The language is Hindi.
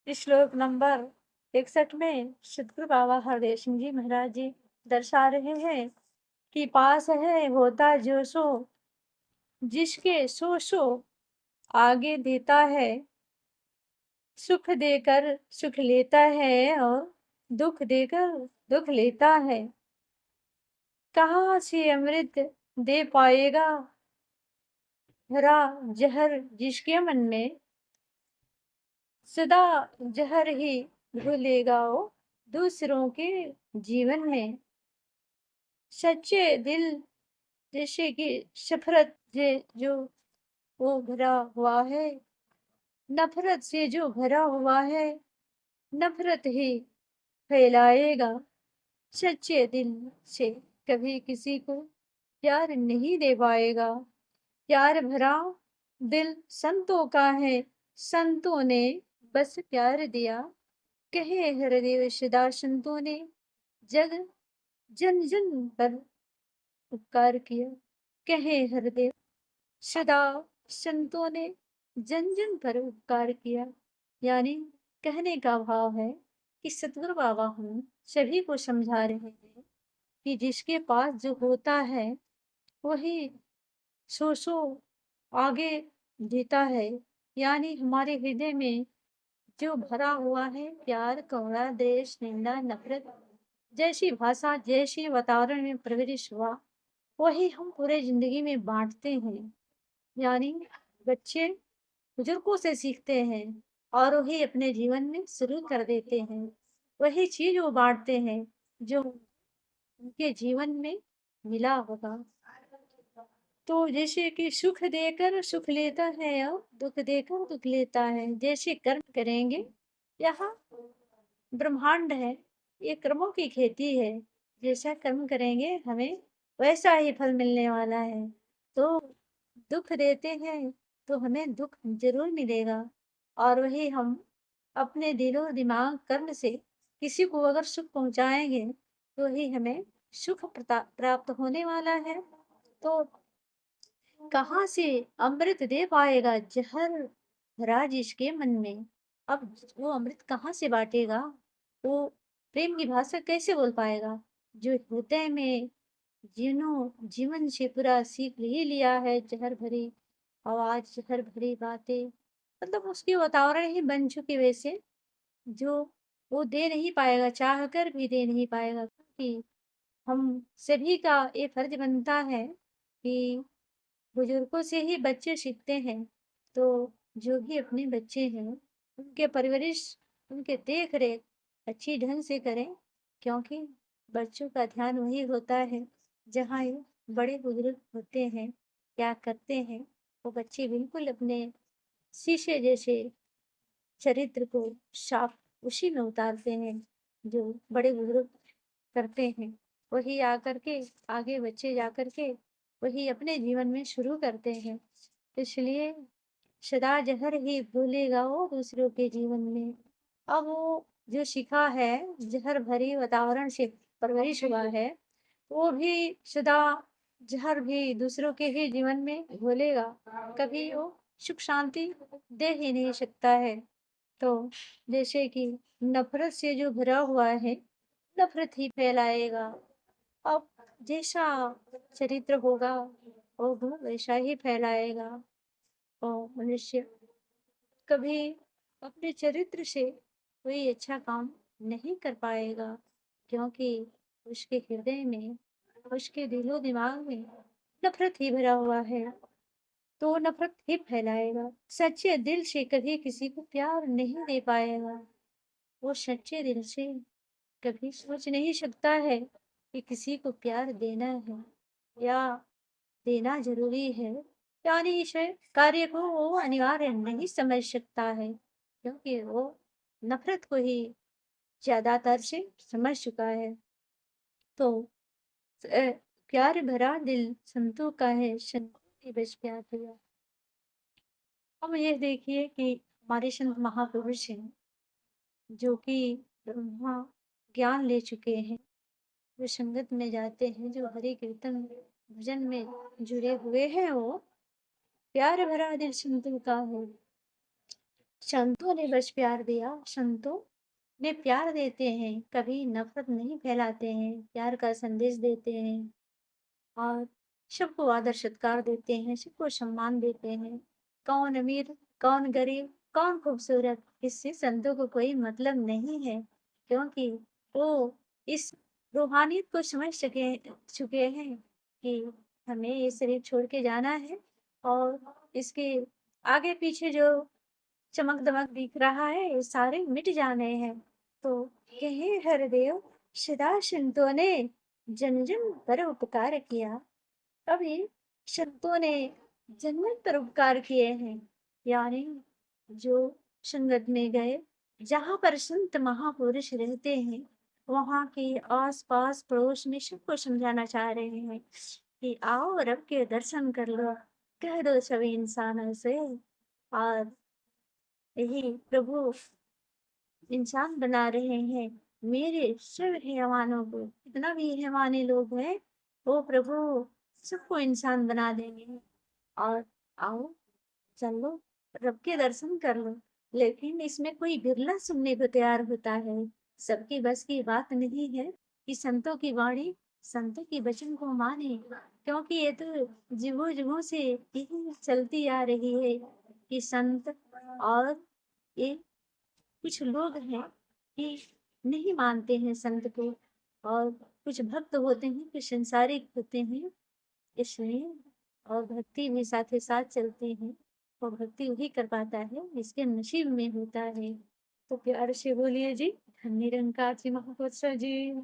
श्लोक नंबर 61 में सतगुरु बाबा हरदेव सिंह जी महाराज जी दर्शा रहे हैं कि पास है होता जो सो, जिसके सो सो आगे देता है, सुख देकर सुख लेता है और दुख देकर दुख लेता है। कहाँ से अमृत दे पाएगा भरा जहर जिसके मन में, सदा जहर ही घुलेगा वो दूसरों के जीवन में। सच्चे दिल जैसे कि शफरत जो वो भरा हुआ है, नफरत से जो भरा हुआ है, नफरत ही फैलाएगा। सच्चे दिल से कभी किसी को प्यार नहीं दे पाएगा। प्यार भरा दिल संतों का है, संतों ने बस प्यार दिया। कहे हृदय सदा संतों ने जग जन जन पर उपकार किया। कहे हृदय सदा संतों ने जन जन पर उपकार किया। यानी कहने का भाव है कि सतगुरु बाबा हम सभी को समझा रहे हैं कि जिसके पास जो होता है वही सो सो आगे देता है। यानी हमारे हृदय में जो भरा हुआ है प्यार, करुणा, द्वेष, निंदा, नफरत जैसी भाषा, जैसी वातावरण में प्रवेश हुआ, वही हम पूरे जिंदगी में बांटते हैं। यानी बच्चे बुजुर्गों से सीखते हैं और वही अपने जीवन में शुरू कर देते हैं। वही चीज वो बांटते हैं जो उनके जीवन में मिला होगा। तो जैसे कि सुख देकर सुख लेता है और दुख देकर दुख लेता है। जैसे कर्म करेंगे, यहाँ ब्रह्मांड है, ये कर्मों की खेती है। जैसा कर्म करेंगे हमें वैसा ही फल मिलने वाला है। तो दुख देते हैं तो हमें दुख जरूर मिलेगा। और वही हम अपने दिलो दिमाग कर्म से किसी को अगर सुख पहुंचाएंगे तो ही हमें सुख प्राप्त होने वाला है। तो कहाँ से अमृत दे पाएगा जहर भरा जिसके मन में। अब वो अमृत कहाँ से बांटेगा, वो प्रेम की भाषा कैसे बोल पाएगा जो हृदय में जीवन से पूरा सीख ही लिया है। जहर भरी आवाज, जहर भरी बातें, मतलब उसकी वातावरण ही बन चुकी वैसे, जो वो दे नहीं पाएगा, चाह कर भी दे नहीं पाएगा। क्योंकि हम सभी का ये फर्ज बनता है कि बुजुर्गों से ही बच्चे सीखते हैं। तो जो भी अपने बच्चे हैं उनके परवरिश, उनके देख रेख अच्छी ढंग से करें। क्योंकि बच्चों का ध्यान वही होता है जहाँ ये बड़े बुजुर्ग होते हैं, क्या करते हैं, वो बच्चे बिल्कुल अपने शीशे जैसे चरित्र को साफ उसी में उतारते हैं जो बड़े बुजुर्ग करते हैं। वही आकर के आगे बच्चे जाकर के वही अपने जीवन में शुरू करते हैं। इसलिए सदा जहर ही घोलेगा वो दूसरों के जीवन में। अब वो जो सीखा है, जहर भरी वातावरण से परवरिश हुआ है, वो भी सदा जहर भी दूसरों के ही जीवन में घोलेगा। कभी वो सुख शांति दे ही नहीं सकता है। तो जैसे कि नफरत से जो भरा हुआ है, नफरत ही फैलाएगा। अब जैसा चरित्र होगा वो गुण वैसा ही फैलाएगा। और मनुष्य कभी अपने चरित्र से कोई अच्छा काम नहीं कर पाएगा। क्योंकि उसके हृदय में, उसके दिलो दिमाग में नफरत ही भरा हुआ है। तो वो नफरत ही फैलाएगा। सच्चे दिल से कभी किसी को प्यार नहीं दे पाएगा। वो सच्चे दिल से कभी सोच नहीं सकता है कि किसी को प्यार देना है या देना जरूरी है। यानी इस कार्य को वो अनिवार्य नहीं समझ सकता है, क्योंकि वो नफरत को ही ज्यादातर से समझ चुका है। तो प्यार भरा दिल संतों का है, संतों ने बस प्यार दिया। अब ये देखिए कि हमारे संत महापुरुष हैं जो कि ब्रह्मा ज्ञान ले चुके हैं, जो संगत में जाते हैं, जो हरि कीर्तन भजन में जुड़े हुए हैं, वो प्यार भरा दिल संतों का है। संतों ने बस प्यार दिया, संतों ने प्यार देते हैं, कभी नफ़रत नहीं फैलाते हैं, प्यार का संदेश देते हैं और सबको आदर-सत्कार देते हैं, सबको सम्मान देते हैं। कौन अमीर, कौन गरीब, कौन खूबसूरत, इससे संतों को कोई मतलब नहीं है, क्योंकि वो इस रूहानियत को समझ चुके हैं कि हमें ये शरीर छोड़ के जाना है और इसके आगे-पीछे जो चमक-दमक दिख रहा है, ये सारे मिट जाने हैं। तो कहे हरदेव सदा संतों ने जन-जन पर उपकार किया। अभी संतों ने जन्नत पर उपकार किए हैं, यानी जो संगत में गए, जहाँ पर संत महापुरुष रहते हैं, वहाँ के आस-पास पड़ोस में सबको समझाना चाह रहे हैं कि आओ रब के दर्शन कर लो, कह दो सभी इंसानों से और यही प्रभु इंसान बना रहे हैं। मेरे सब हैवानों को, जितना भी हैवानी लोग हैं, वो प्रभु सबको इंसान बना देंगे और आओ चलो रब के दर्शन कर लो। लेकिन इसमें कोई बिरला सुनने को तैयार होता है। सबकी बस की बात नहीं है कि संतों की वाणी, संतों की वचन को माने, क्योंकि ये तो जुगों-जुगों से यही चलती आ रही है कि संत और ये कुछ लोग हैं कि नहीं मानते हैं संत को और कुछ भक्त होते हैं, कुछ संसारिक होते हैं, इसलिए और भक्ति भी साथ ही साथ चलती है और भक्ति वही कर पाता है जिसके नसीब में होता है। तो प्यार से बोलिए जी, धन्य निरंकार जी महापुरुष जी।